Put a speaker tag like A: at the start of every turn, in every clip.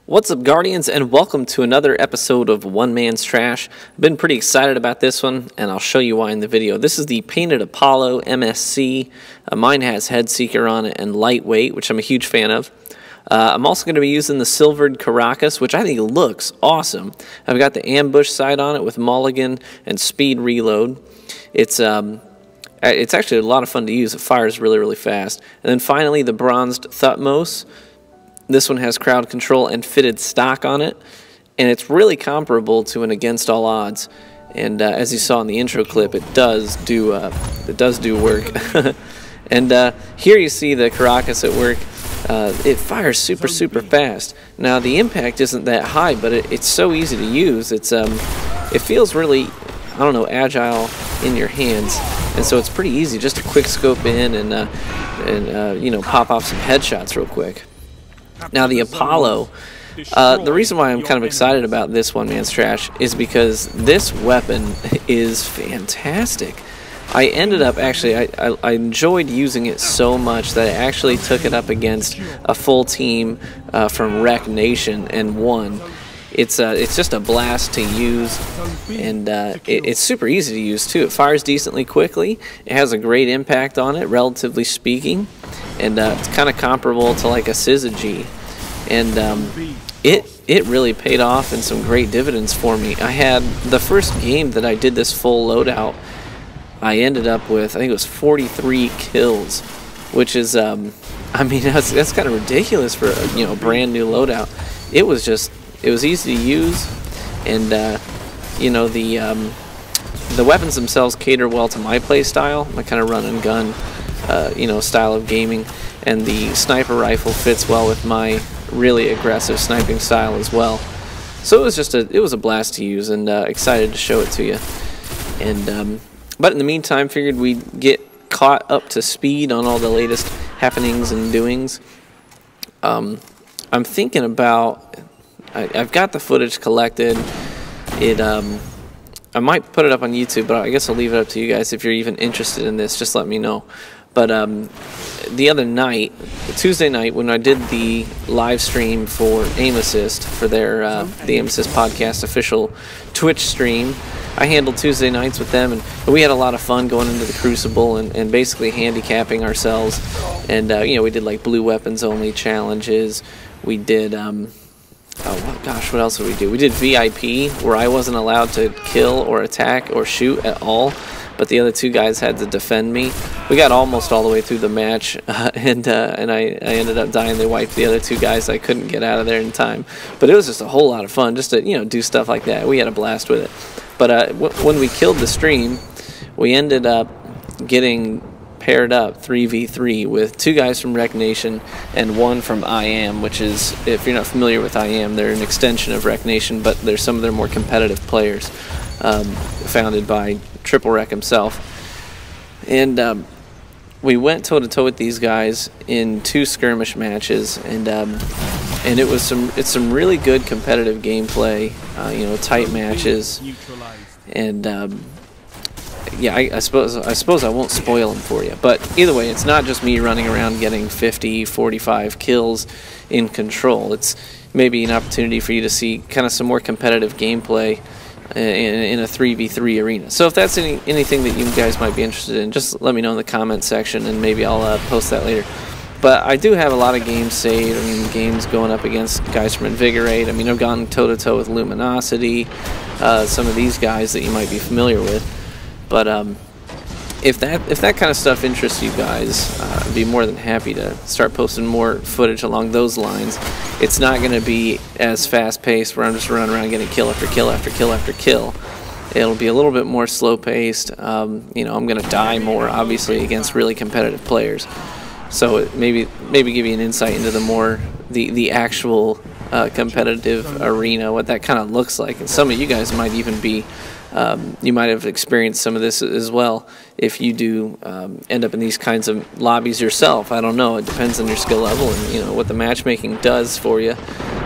A: What's up, Guardians, and welcome to another episode of One Man's Trash. I've been pretty excited about this one, and I'll show you why in the video. This is the Painted Apollo MSC. Mine has Head Seeker on it and Lightweight, which I'm a huge fan of. I'm also going to be using the Silvered Caracas, which I think looks awesome. I've got the Ambush sight on it with Mulligan and Speed Reload. It's actually a lot of fun to use. It fires really, really fast. And then finally, the Bronzed Thutmose. This one has crowd control and fitted stock on it, and it's really comparable to an Against All Odds. And as you saw in the intro clip, it does do work. And here you see the Caracas at work. It fires super fast. Now the impact isn't that high, but it's so easy to use. It feels really, I don't know, agile in your hands, and so it's pretty easy just to quick scope in and you know, pop off some headshots real quick. Now the Apollo, the reason why I'm kind of excited about this One Man's Trash is because this weapon is fantastic. I ended up actually, I enjoyed using it so much that I actually took it up against a full team from Rec Nation and won. It's just a blast to use, and it's super easy to use too. It fires decently quickly. It has a great impact on it, relatively speaking, and it's kind of comparable to like a Syzygy. And it really paid off in some great dividends for me. I had the first game that I did this full loadout, I ended up with, I think it was 43 kills, which is, I mean, that's kind of ridiculous for a brand new loadout. It was easy to use, and you know, the weapons themselves cater well to my play style, my kind of run and gun, style of gaming, and the sniper rifle fits well with my really aggressive sniping style as well. So it was a blast to use, and excited to show it to you. And but in the meantime, figured we'd get caught up to speed on all the latest happenings and doings. I'm thinking about, I've got the footage collected. I might put it up on YouTube, but I guess I'll leave it up to you guys. If you're even interested in this, just let me know. But the other night, Tuesday night, when I did the live stream for Aim Assist, for their the Aim Assist podcast official Twitch stream, I handled Tuesday nights with them, and we had a lot of fun going into the Crucible and basically handicapping ourselves. And we did like blue weapons only challenges. We did oh gosh, what else did we do? We did VIP, where I wasn't allowed to kill or attack or shoot at all, but the other two guys had to defend me. We got almost all the way through the match, and I ended up dying. They wiped the other two guys. I couldn't get out of there in time, but it was just a whole lot of fun just to do stuff like that. We had a blast with it. But when we killed the stream, we ended up getting paired up 3v3 with two guys from Rec Nation and one from IAM, which is, if you're not familiar with IAM, they're an extension of Rec Nation, but they're some of their more competitive players, founded by Triple Rec himself. And we went toe-to-toe with these guys in 2 skirmish matches, and it's some really good competitive gameplay, tight matches, and yeah, I suppose I won't spoil them for you, but either way, it's not just me running around getting 50, 45 kills in Control. It's maybe an opportunity for you to see kind of some more competitive gameplay in a 3v3 arena. So if that's anything that you guys might be interested in, just let me know in the comment section, and maybe I'll post that later. But I do have a lot of games saved. I mean, games going up against guys from Invigorate. I mean, I've gone toe-to-toe with Luminosity, some of these guys that you might be familiar with. But if that kind of stuff interests you guys, I'd be more than happy to start posting more footage along those lines. It's not going to be as fast-paced where I'm just running around getting kill after kill after kill after kill. It'll be a little bit more slow-paced. I'm going to die more, obviously, against really competitive players. So maybe give you an insight into the actual competitive arena, what that kind of looks like. And some of you guys might even be, you might have experienced some of this as well if you do end up in these kinds of lobbies yourself. I don't know. It depends on your skill level and what the matchmaking does for you.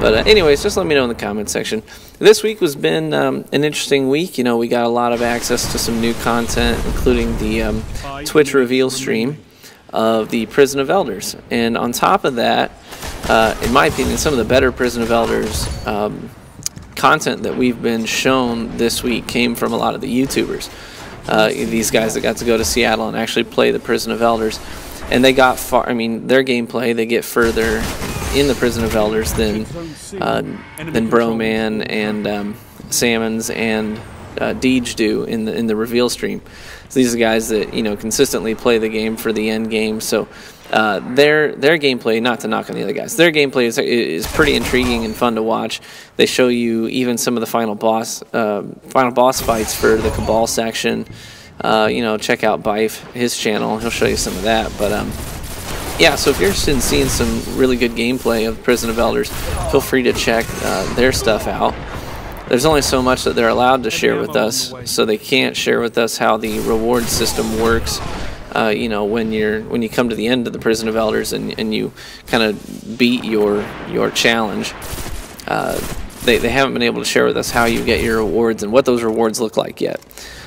A: But anyways, just let me know in the comment section. This week has been an interesting week. We got a lot of access to some new content, including the Twitch reveal stream of the Prison of Elders. And on top of that, in my opinion, some of the better Prison of Elders content that we've been shown this week came from a lot of the YouTubers. These guys that got to go to Seattle and actually play the Prison of Elders. And they got far, I mean, their gameplay, they get further in the Prison of Elders than Broman and Salmons and Deej do in the reveal stream. So these are guys that, you know, consistently play the game for the end game. So their gameplay, not to knock on the other guys, their gameplay is pretty intriguing and fun to watch. They show you even some of the final boss fights for the Cabal section. You know, check out Bife, his channel. He'll show you some of that. But yeah, so if you're interested in seeing some really good gameplay of Prison of Elders, feel free to check their stuff out. There's only so much that they're allowed to share with us, so they can't share with us how the reward system works. You know, when you come to the end of the Prison of Elders and you kind of beat your challenge, they haven't been able to share with us how you get your rewards and what those rewards look like yet.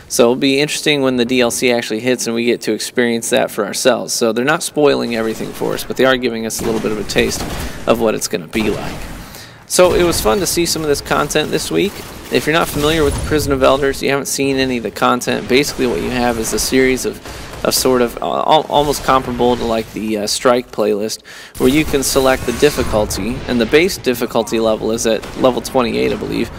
A: So it'll be interesting when the DLC actually hits and we get to experience that for ourselves. So they're not spoiling everything for us, but they are giving us a little bit of a taste of what it's going to be like. So it was fun to see some of this content this week. If you're not familiar with the Prison of Elders, you haven't seen any of the content, basically what you have is a series of sort of almost comparable to like the Strike playlist, where you can select the difficulty, and the base difficulty level is at level 28, I believe.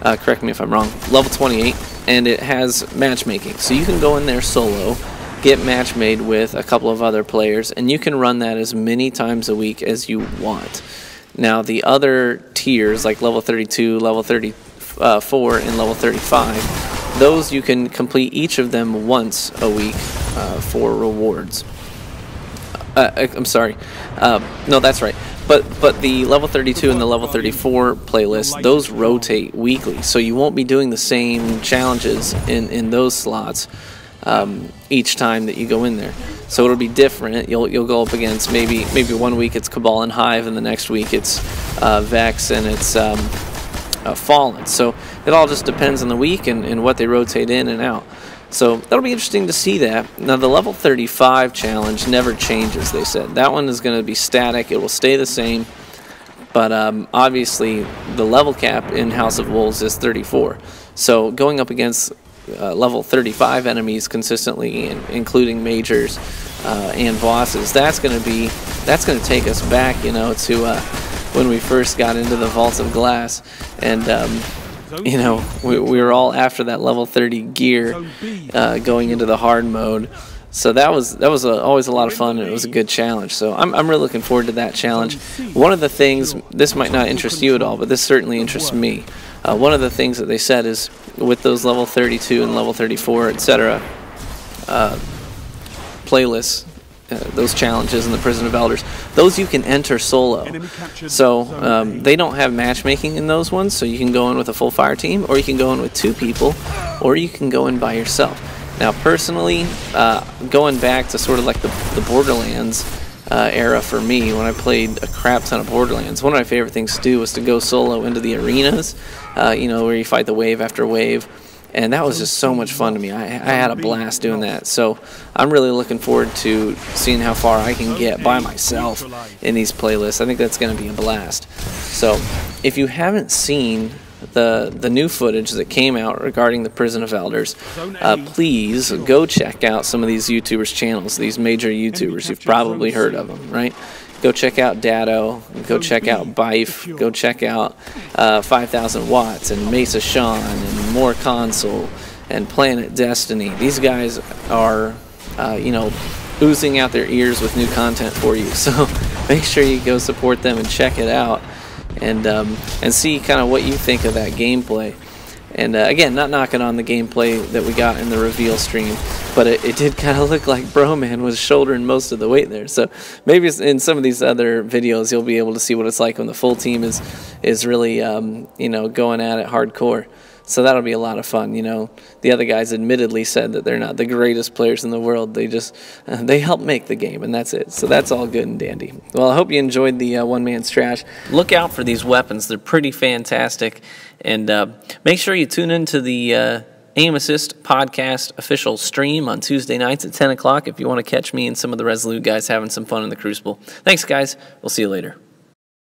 A: Correct me if I'm wrong. Level 28, and it has matchmaking. So you can go in there solo, get match made with a couple of other players, and you can run that as many times a week as you want. Now the other tiers, like level 32, level 34, and level 35, those you can complete each of them once a week for rewards. I'm sorry. No, that's right. But the level 32 and the level 34 playlists, those rotate weekly, so you won't be doing the same challenges in those slots each time that you go in there. So it'll be different. You'll go up against maybe 1 week it's Cabal and Hive, and the next week it's Vex and it's Fallen. So it all just depends on the week and what they rotate in and out. So that'll be interesting to see that. Now the level 35 challenge never changes, they said. That one is going to be static. It will stay the same. But obviously the level cap in House of Wolves is 34. So going up against level 35 enemies consistently, including majors and bosses, that's going to take us back, you know, to when we first got into the Vault of Glass. And you know, we were all after that level 30 gear going into the hard mode. So that was always a lot of fun, and it was a good challenge. So I'm really looking forward to that challenge. One of the things, this might not interest you at all, but this certainly interests me. One of the things that they said is with those level 32 and level 34, etc. Playlists, those challenges in the Prison of Elders, those you can enter solo. So they don't have matchmaking in those ones, so you can go in with a full fire team, or you can go in with 2 people, or you can go in by yourself. Now personally, going back to sort of like the Borderlands era for me, when I played a crap ton of Borderlands, one of my favorite things to do was to go solo into the arenas, you know, where you fight the wave after wave. And that was just so much fun to me. I had a blast doing that. So I'm really looking forward to seeing how far I can get by myself in these playlists. I think that's going to be a blast. So if you haven't seen the new footage that came out regarding the Prison of Elders, please go check out some of these YouTubers' channels, these major YouTubers. You've probably heard of them, right? Go check out Dado, go check out Bife, go check out 5000 Watts and Mesa Sean and More Console and Planet Destiny. These guys are, you know, oozing out their ears with new content for you. So make sure you go support them and check it out, and see kind of what you think of that gameplay. And again, not knocking on the gameplay that we got in the reveal stream, but it did kind of look like Broman was shouldering most of the weight there. So maybe in some of these other videos, you'll be able to see what it's like when the full team is really, you know, going at it hardcore. So that'll be a lot of fun. You know, the other guys admittedly said that they're not the greatest players in the world. They just they help make the game, and that's it. So that's all good and dandy. Well, I hope you enjoyed the One Man's Trash. Look out for these weapons. They're pretty fantastic. And make sure you tune into the Aim Assist podcast official stream on Tuesday nights at 10 o'clock if you want to catch me and some of the Resolute guys having some fun in the Crucible. Thanks, guys. We'll see you later.